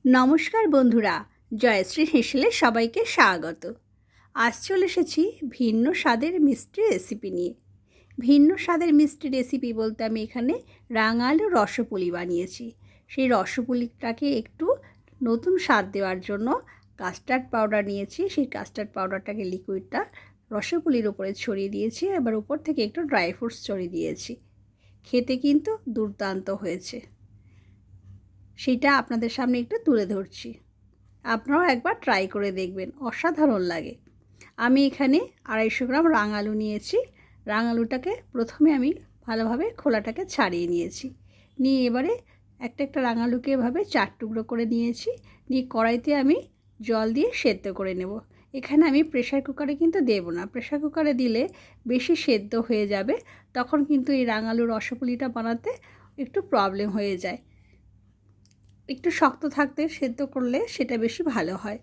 নমস্কার বন্ধুরা, জয়শ্রী হেসেলে সবাইকে স্বাগত। আজ চলে এসেছি ভিন্ন স্বাদের মিষ্টি রেসিপি নিয়ে। ভিন্ন স্বাদের মিষ্টি রেসিপি বলতে আমি এখানে রাঙালু রসপুলি বানিয়েছি। সেই রসপুলিটাকে একটু নতুন স্বাদ দেওয়ার জন্য কাস্টার্ড পাউডার নিয়েছি। সেই কাস্টার্ড পাউডারটাকে লিকুইডটা রসপুলির উপরে ছড়িয়ে দিয়েছি, এবার উপর থেকে একটু ড্রাই ফ্রুটস ছড়িয়ে দিয়েছি। খেতে কিন্তু দুর্দান্ত হয়েছে, সেটা আপনাদের সামনে একটু তুলে ধরছি। আপনারাও একবার ট্রাই করে দেখবেন, অসাধারণ লাগে। আমি এখানে 250 গ্রাম রাঙালু নিয়েছি। রাঙালুটাকে প্রথমে আমি ভালোভাবে খোলাটাকে ছাড়িয়ে নিয়েছি। নিয়ে এবারে একটা একটা রাঙালুকে এভাবে 4 টুকরো করে নিয়েছি। নিয়ে কড়াইতে আমি জল দিয়ে সেদ্ধ করে নেব। এখানে আমি প্রেসার কুকারে কিন্তু দেব না, প্রেসার কুকারে দিলে বেশি সেদ্ধ হয়ে যাবে, তখন কিন্তু এই রাঙালুর রসপুলিটা বানাতে একটু প্রবলেম হয়ে যায়। একটু শক্ত থাকতে সেদ্ধ করলে সেটা বেশি ভালো হয়।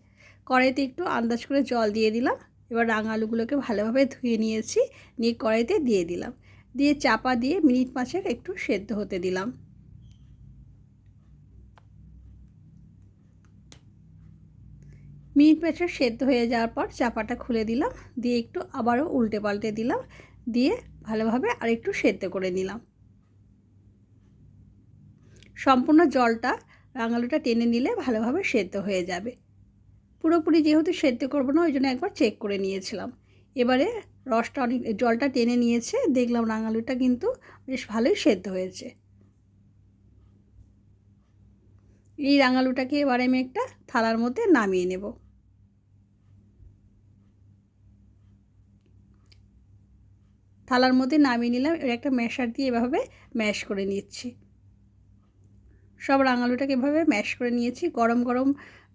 কড়াইতে একটু আন্দাজ করে জল দিয়ে দিলাম। এবার রাঙালুগুলোকে ভালোভাবে ধুয়ে নিয়েছি, নিয়ে কড়াইতে দিয়ে দিলাম। দিয়ে চাপা দিয়ে মিনিট 5 একটু সেদ্ধ হতে দিলাম। মিনিট 5 সেদ্ধ হয়ে যাওয়ার পর চাপাটা খুলে দিলাম, দিয়ে একটু আবারও উল্টে পাল্টে দিলাম, দিয়ে ভালোভাবে আরেকটু সেদ্ধ করে নিলাম। সম্পূর্ণ জলটা রাঙালুটা টেনে নিলে ভালোভাবে সেদ্ধ হয়ে যাবে। পুরোপুরি যেহেতু সেদ্ধ করব না, ওই জন্য একবার চেক করে নিয়েছিলাম। এবারে রসটা অনেক জলটা টেনে নিয়েছে, দেখলাম রাঙালুটা কিন্তু বেশ ভালোই সেদ্ধ হয়েছে। এই রাঙালুটাকে এবারে আমি একটা থালার মধ্যে নামিয়ে নেব। থালার মধ্যে নামিয়ে নিলাম। এবার একটা ম্যাশার দিয়ে এভাবে ম্যাশ করে নিচ্ছি। সব রাঙালুটাকে এভাবে ম্যাশ করে নিয়েছি, গরম গরম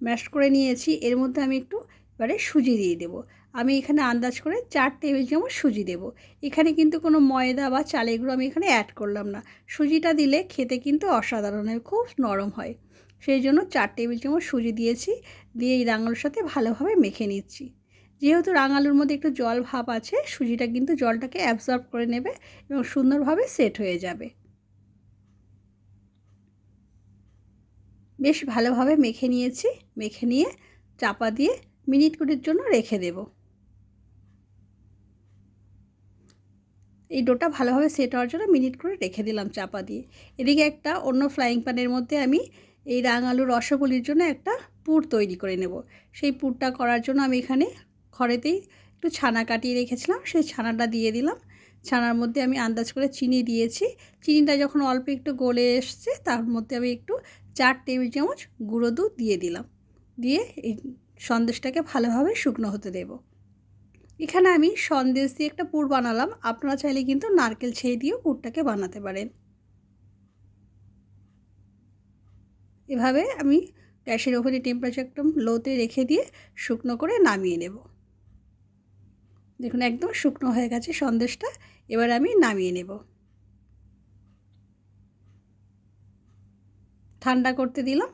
ম্যাশ করে নিয়েছি। এর মধ্যে আমি একটু এবারে সুজি দিয়ে দেব। আমি এখানে আন্দাজ করে 4 টেবিল চামচ সুজি দেব। এখানে কিন্তু কোনো ময়দা বা চালের গুঁড়ো আমি এখানে অ্যাড করলাম না। সুজিটা দিলে খেতে কিন্তু অসাধারণ হয়, খুব নরম হয়। সেই জন্য 4 টেবিল চামচ সুজি দিয়েছি। দিয়ে এই রাঙালুর সাথে ভালোভাবে মেখে নিচ্ছি। যেহেতু রাঙালুর মধ্যে একটু জল ভাব আছে, সুজিটা কিন্তু জলটাকে অ্যাবজর্ব করে নেবে এবং সুন্দরভাবে সেট হয়ে যাবে। বেশ ভালোভাবে মেখে নিয়েছি। মেখে নিয়ে চাপা দিয়ে মিনিট কুড়ির জন্য রেখে দেব। এই ডোটা ভালোভাবে সেট হওয়ার জন্য মিনিট করে রেখে দিলাম চাপা দিয়ে। এদিকে একটা অন্য ফ্রাইং প্যানের মধ্যে আমি এই রাঙালুর রসপুলির জন্য একটা পুর তৈরি করে নেব। সেই পুরটা করার জন্য আমি এখানে খড়েতেই একটু ছানা কাটিয়ে রেখেছিলাম, সেই ছানাটা দিয়ে দিলাম। ছানার মধ্যে আমি আন্দাজ করে চিনি দিয়েছি। চিনিটা যখন অল্প একটু গলে এসছে, তার মধ্যে আমি একটু 4 টেবিল চামচ গুঁড়ো দুধ দিয়ে দিলাম। দিয়ে এই সন্দেশটাকে ভালোভাবে শুকনো হতে দেব। এখানে আমি সন্দেশ দিয়ে একটা পুর বানালাম। আপনারা চাইলে কিন্তু নারকেল ছেড়ে দিয়েও পুরটাকে বানাতে পারেন। এভাবে আমি গ্যাসের ওভেনে টেম্পারেচার একদম লোতে রেখে দিয়ে শুকনো করে নামিয়ে নেব। দেখুন একদম শুকনো হয়ে গেছে সন্দেশটা। এবার আমি নামিয়ে নেব। ঠান্ডা করতে দিলাম।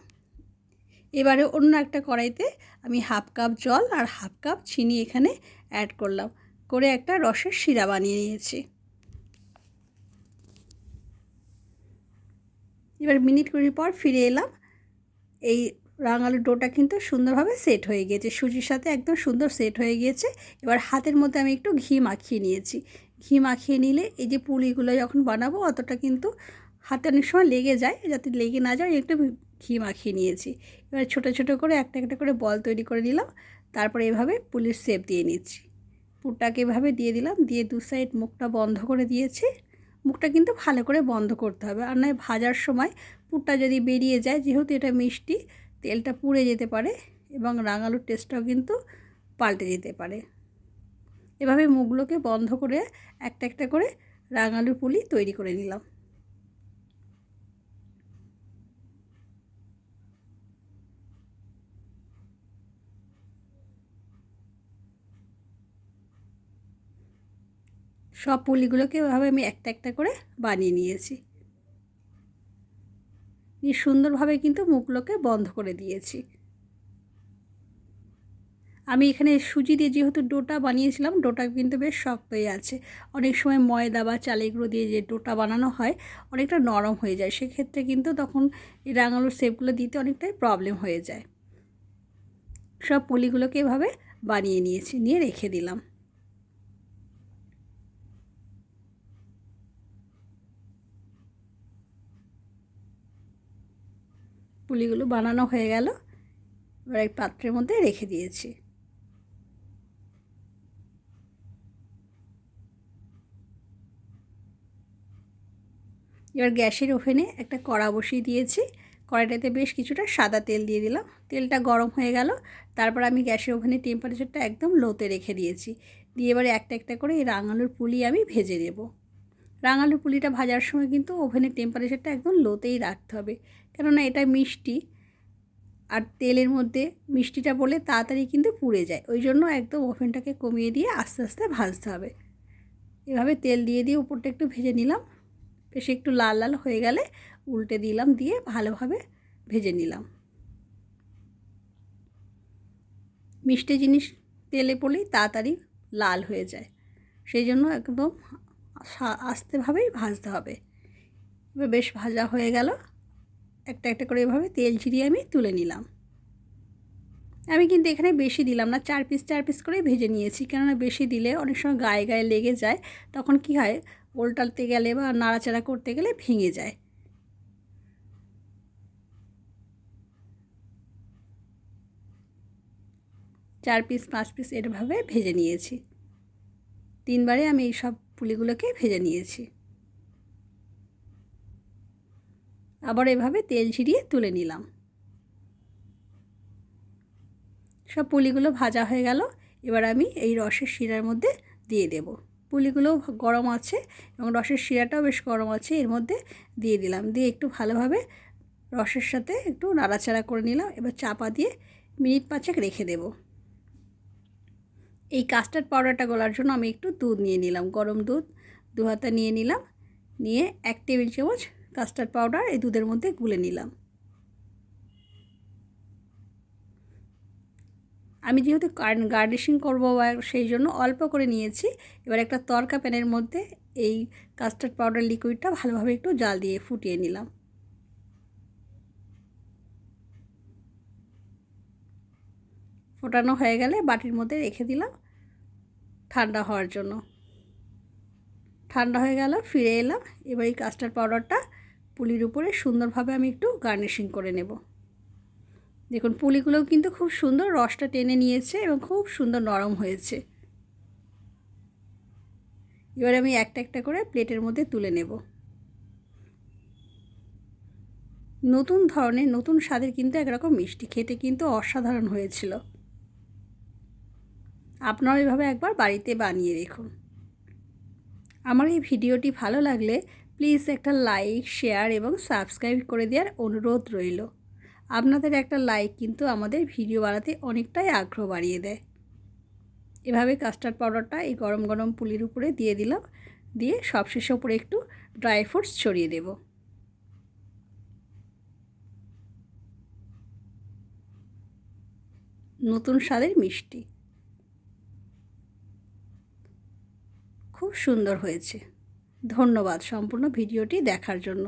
এবারে অন্য একটা কড়াইতে আমি হাফ কাপ জল আর হাফ কাপ চিনি এখানে অ্যাড করলাম, করে একটা রসের শিরা বানিয়ে নিয়েছি। এবার মিনিট 20 পর ফিরে এলাম। এই রাঙালুর ডোটা কিন্তু সুন্দরভাবে সেট হয়ে গিয়েছে, সুজির সাথে একদম সুন্দর সেট হয়ে গিয়েছে। এবার হাতের মধ্যে আমি একটু ঘি মাখিয়ে নিয়েছি। ঘি মাখিয়ে নিলে এই যে পুলিগুলো যখন বানাবো অতটা কিন্তু হাতে অনেক সময় লেগে যায়, যাতে লেগে না যায় একটু ঘি মাখিয়ে নিয়েছি। এবার ছোটো ছোটো করে একটা একটা করে বল তৈরি করে নিলাম। তারপরে এভাবে পুলির শেপ দিয়ে নিচ্ছি। পুরটাকে এভাবে দিয়ে দিলাম, দিয়ে দু সাইড মুখটা বন্ধ করে দিয়েছি। মুখটা কিন্তু ভালো করে বন্ধ করতে হবে, আর নয় ভাজার সময় পুরটা যদি বেরিয়ে যায়, যেহেতু এটা মিষ্টি, তেলটা পুড়ে যেতে পারে এবং রাঙালুর টেস্টটাও কিন্তু পাল্টে যেতে পারে। এভাবে মুখগুলোকে বন্ধ করে একটা একটা করে রাঙালুর পুলি তৈরি করে নিলাম। সব পুলিগুলোকে এভাবে আমি একটা একটা করে বানিয়ে নিয়েছি। নিয়ে সুন্দরভাবে কিন্তু মুখগুলোকে বন্ধ করে দিয়েছি। আমি এখানে সুজি দিয়ে যেহেতু ডোটা বানিয়েছিলাম, ডোটা কিন্তু বেশ শক্তই আছে। অনেক সময় ময়দা বা চালের গুঁড়ো দিয়ে যে ডোটা বানানো হয় অনেকটা নরম হয়ে যায়, সেক্ষেত্রে কিন্তু তখন এই রাঙালুর শেপগুলো দিতে অনেকটাই প্রবলেম হয়ে যায়। সব পুলিগুলোকে এভাবে বানিয়ে নিয়েছি, নিয়ে রেখে দিলাম। পুলিগুলো বানানো হয়ে গেল, এবার এক পাত্রের মধ্যে রেখে দিয়েছি। এবার গ্যাসের ওভেনে একটা কড়া বসিয়ে দিয়েছি। কড়াইটাতে বেশ কিছুটা সাদা তেল দিয়ে দিলাম। তেলটা গরম হয়ে গেল, তারপর আমি গ্যাসের ওভেনের টেম্পারেচারটা একদম লোতে রেখে দিয়েছি। দিয়ে এবারে একটা একটা করে এই রাঙালুর পুলি আমি ভেজে নেব। রাঙালুর পুলিটা ভাজার সময় কিন্তু ওভেনের টেম্পারেচারটা একদম লোতেই রাখতে হবে, কেননা এটা মিষ্টি, আর তেলের মধ্যে মিষ্টিটা পড়লে তাড়াতাড়ি কিন্তু পুড়ে যায়। ওই জন্য একদম ওভেনটাকে কমিয়ে দিয়ে আস্তে আস্তে ভাজতে হবে। এভাবে তেল দিয়ে দিয়ে উপরটা একটু ভেজে নিলাম। বেশ একটু লাল লাল হয়ে গেলে উল্টে দিলাম, দিয়ে ভালোভাবে ভেজে নিলাম। মিষ্টি জিনিস তেলে পড়লেই তাড়াতাড়ি লাল হয়ে যায়, সেই জন্য একদম আস্তেভাবেই ভাজতে হবে। এবার বেশ ভাজা হয়ে গেল, একটা একটা করে এভাবে তেল ছিটিয়ে আমি তুলে নিলাম। আমি কিন্তু এখানে বেশি দিলাম না, 4 পিস করে ভেজে নিয়েছি, কেননা বেশি দিলে অনেক সময় গায়ে গায়ে লেগে যায়, তখন কি হয় উল্টাতে গেলে বা নাড়াচাড়া করতে গেলে ভেঙে যায়। 4 পিস 5 পিস এভাবে ভেজে নিয়েছি। 3 বারে আমি এই সব পুলিগুলোকে ভেজে নিয়েছি। আবার এভাবে তেল ছিটিয়ে তুলে নিলাম। সব পুলিগুলো ভাজা হয়ে গেল, এবার আমি এই রসের শিরার মধ্যে দিয়ে দেব। পুলিগুলো গরম আছে এবং রসের শিরাটাও বেশ গরম আছে, এর মধ্যে দিয়ে দিলাম। দিয়ে একটু ভালোভাবে রসের সাথে একটু নাড়াচাড়া করে নিলাম। এবার চাপা দিয়ে মিনিট 5 রেখে দেব। এই কাস্টার্ড পাউডারটা গলার জন্য আমি একটু দুধ নিয়ে নিলাম, গরম দুধ 2 হাতা নিয়ে নিলাম। নিয়ে 1 টেবিল চামচ কাস্টার্ড পাউডার এই দুধের মধ্যে গুলে নিলাম। আমি যেহেতু গার্নিশিং করবো সেই জন্য অল্প করে নিয়েছি। এবার একটা তরকা প্যানের মধ্যে এই কাস্টার্ড পাউডার লিকুইডটা ভালোভাবে একটু জাল দিয়ে ফুটিয়ে নিলাম। ফোটানো হয়ে গেলে বাটির মধ্যে রেখে দিলাম ঠান্ডা হওয়ার জন্য। ঠান্ডা হয়ে গেল, ফিরে এলাম। এবার এই কাস্টার্ড পাউডারটা পুলির উপরে সুন্দরভাবে আমি একটু গার্নিশিং করে নেব। দেখুন পুলিগুলোও কিন্তু খুব সুন্দর রসটা টেনে নিয়েছে এবং খুব সুন্দর নরম হয়েছে। এবার আমি একটা একটা করে প্লেটের মধ্যে তুলে নেব। নতুন ধরনের নতুন স্বাদের কিন্তু একরকম মিষ্টি, খেতে কিন্তু অসাধারণ হয়েছিল। আপনারা এভাবে একবার বাড়িতে বানিয়ে দেখুন। আমার এই ভিডিওটি ভালো লাগলে প্লিজ একটা লাইক, শেয়ার এবং সাবস্ক্রাইব করে দেওয়ার অনুরোধ রইল। আপনাদের একটা লাইক কিন্তু আমাদের ভিডিও বানাতে অনেকটাই আগ্রহ বাড়িয়ে দেয়। এভাবে কাস্টার্ড পাউডারটা এই গরম গরম পুলির উপরে দিয়ে দিলাম। দিয়ে সবশেষে উপরে একটু ড্রাই ফ্রুটস ছড়িয়ে দেব। নতুন স্বাদের মিষ্টি খুব সুন্দর হয়েছে। ধন্যবাদ সম্পূর্ণ ভিডিওটি দেখার জন্য।